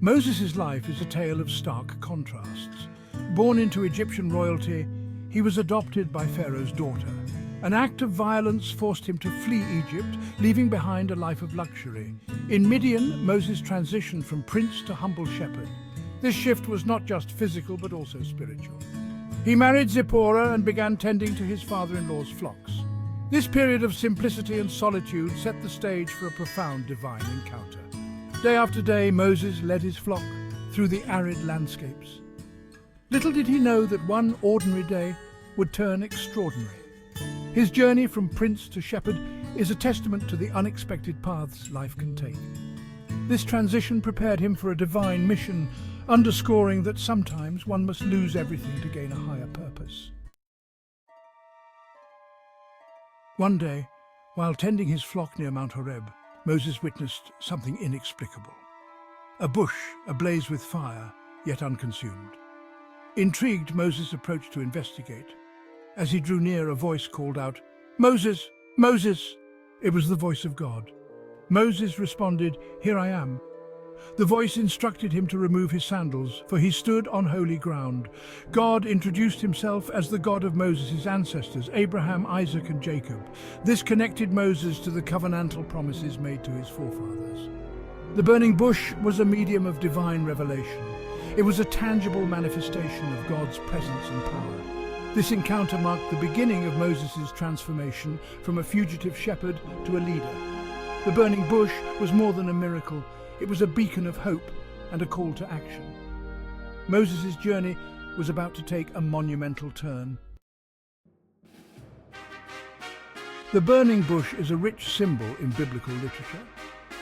Moses' life is a tale of stark contrasts. Born into Egyptian royalty, he was adopted by Pharaoh's daughter. An act of violence forced him to flee Egypt, leaving behind a life of luxury. In Midian, Moses transitioned from prince to humble shepherd. This shift was not just physical but also spiritual. He married Zipporah and began tending to his father-in-law's flocks. This period of simplicity and solitude set the stage for a profound divine encounter. Day after day, Moses led his flock through the arid landscapes. Little did he know that one ordinary day would turn extraordinary. His journey from prince to shepherd is a testament to the unexpected paths life can take. This transition prepared him for a divine mission, underscoring that sometimes one must lose everything to gain a higher purpose. One day, while tending his flock near Mount Horeb, Moses witnessed something inexplicable. A bush ablaze with fire, yet unconsumed. Intrigued, Moses approached to investigate. As he drew near, a voice called out, "Moses! Moses!" It was the voice of God. Moses responded, "Here I am." The voice instructed him to remove his sandals, for he stood on holy ground. God introduced himself as the God of Moses' ancestors, Abraham, Isaac, and Jacob. This connected Moses to the covenantal promises made to his forefathers. The burning bush was a medium of divine revelation. It was a tangible manifestation of God's presence and power. This encounter marked the beginning of Moses' transformation from a fugitive shepherd to a leader. The burning bush was more than a miracle. It was a beacon of hope and a call to action. Moses' journey was about to take a monumental turn. The burning bush is a rich symbol in biblical literature.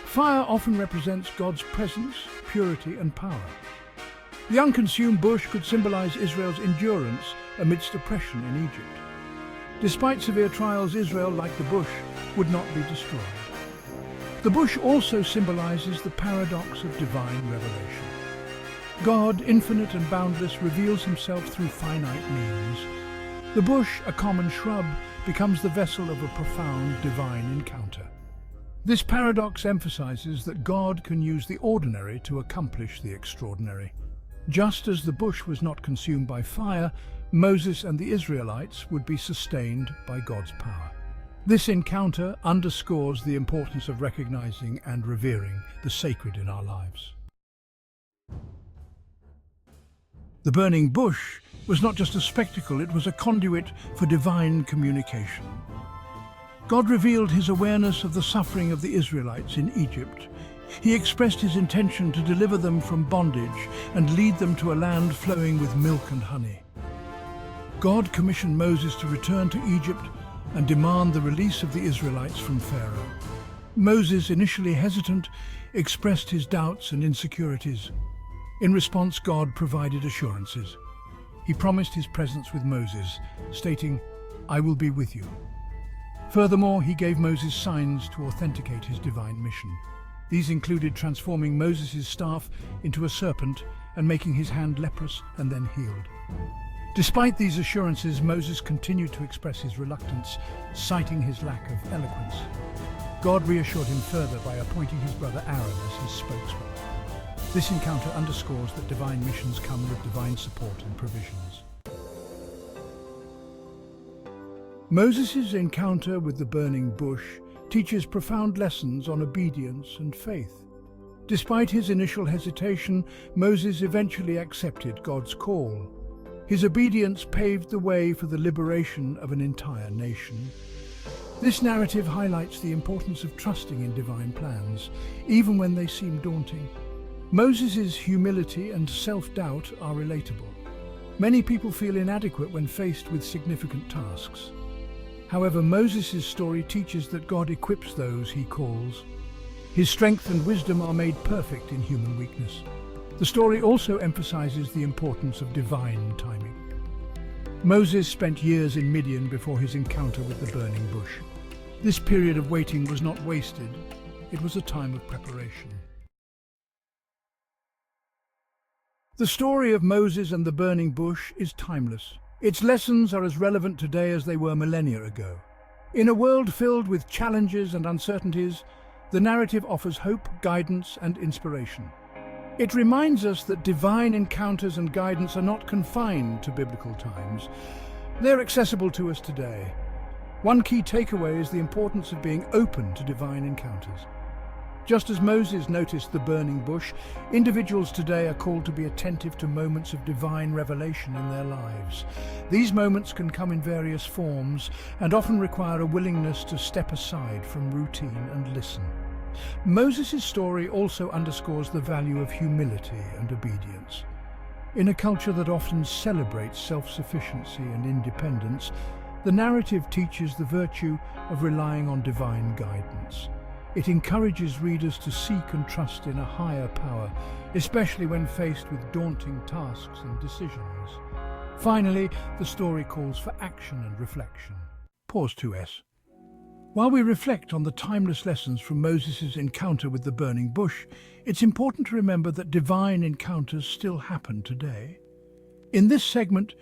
Fire often represents God's presence, purity, and power. The unconsumed bush could symbolize Israel's endurance amidst oppression in Egypt. Despite severe trials, Israel, like the bush, would not be destroyed. The bush also symbolizes the paradox of divine revelation. God, infinite and boundless, reveals himself through finite means. The bush, a common shrub, becomes the vessel of a profound divine encounter. This paradox emphasizes that God can use the ordinary to accomplish the extraordinary. Just as the bush was not consumed by fire, Moses and the Israelites would be sustained by God's power. This encounter underscores the importance of recognizing and revering the sacred in our lives. The burning bush was not just a spectacle, it was a conduit for divine communication. God revealed his awareness of the suffering of the Israelites in Egypt. He expressed his intention to deliver them from bondage and lead them to a land flowing with milk and honey. God commissioned Moses to return to Egypt and demand the release of the Israelites from Pharaoh. Moses, initially hesitant, expressed his doubts and insecurities. In response, God provided assurances. He promised his presence with Moses, stating, "I will be with you." Furthermore, he gave Moses signs to authenticate his divine mission. These included transforming Moses' staff into a serpent and making his hand leprous and then healed. Despite these assurances, Moses continued to express his reluctance, citing his lack of eloquence. God reassured him further by appointing his brother Aaron as his spokesman. This encounter underscores that divine missions come with divine support and provisions. Moses' encounter with the burning bush teaches profound lessons on obedience and faith. Despite his initial hesitation, Moses eventually accepted God's call. His obedience paved the way for the liberation of an entire nation. This narrative highlights the importance of trusting in divine plans, even when they seem daunting. Moses' humility and self-doubt are relatable. Many people feel inadequate when faced with significant tasks. However, Moses' story teaches that God equips those he calls. His strength and wisdom are made perfect in human weakness. The story also emphasizes the importance of divine timing. Moses spent years in Midian before his encounter with the burning bush. This period of waiting was not wasted. It was a time of preparation. The story of Moses and the burning bush is timeless. Its lessons are as relevant today as they were millennia ago. In a world filled with challenges and uncertainties, the narrative offers hope, guidance, and inspiration. It reminds us that divine encounters and guidance are not confined to biblical times. They're accessible to us today. One key takeaway is the importance of being open to divine encounters. Just as Moses noticed the burning bush, individuals today are called to be attentive to moments of divine revelation in their lives. These moments can come in various forms and often require a willingness to step aside from routine and listen. Moses' story also underscores the value of humility and obedience. In a culture that often celebrates self-sufficiency and independence, the narrative teaches the virtue of relying on divine guidance. It encourages readers to seek and trust in a higher power, especially when faced with daunting tasks and decisions. Finally, the story calls for action and reflection. Pause 2S. While we reflect on the timeless lessons from Moses' encounter with the burning bush, it's important to remember that divine encounters still happen today. In this segment,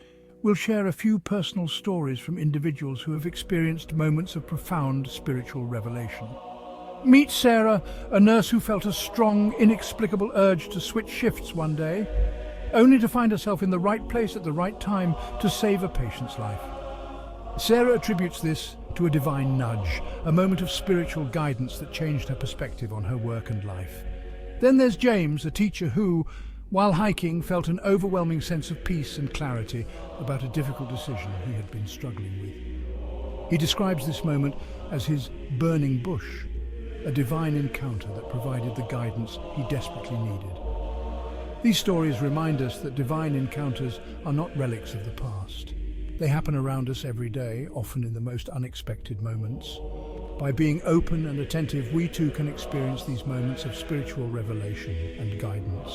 we'll share a few personal stories from individuals who have experienced moments of profound spiritual revelation. Meet Sarah, a nurse who felt a strong, inexplicable urge to switch shifts one day, only to find herself in the right place at the right time to save a patient's life. Sarah attributes this to a divine nudge, a moment of spiritual guidance that changed her perspective on her work and life. Then there's James, a teacher who, while hiking, felt an overwhelming sense of peace and clarity about a difficult decision he had been struggling with. He describes this moment as his burning bush, a divine encounter that provided the guidance he desperately needed. These stories remind us that divine encounters are not relics of the past. They happen around us every day, often in the most unexpected moments. By being open and attentive, we too can experience these moments of spiritual revelation and guidance.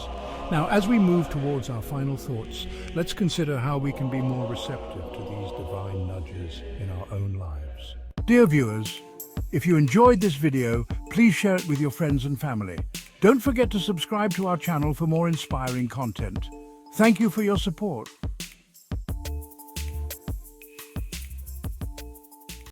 Now, as we move towards our final thoughts, let's consider how we can be more receptive to these divine nudges in our own lives. Dear viewers, if you enjoyed this video, please share it with your friends and family. Don't forget to subscribe to our channel for more inspiring content. Thank you for your support.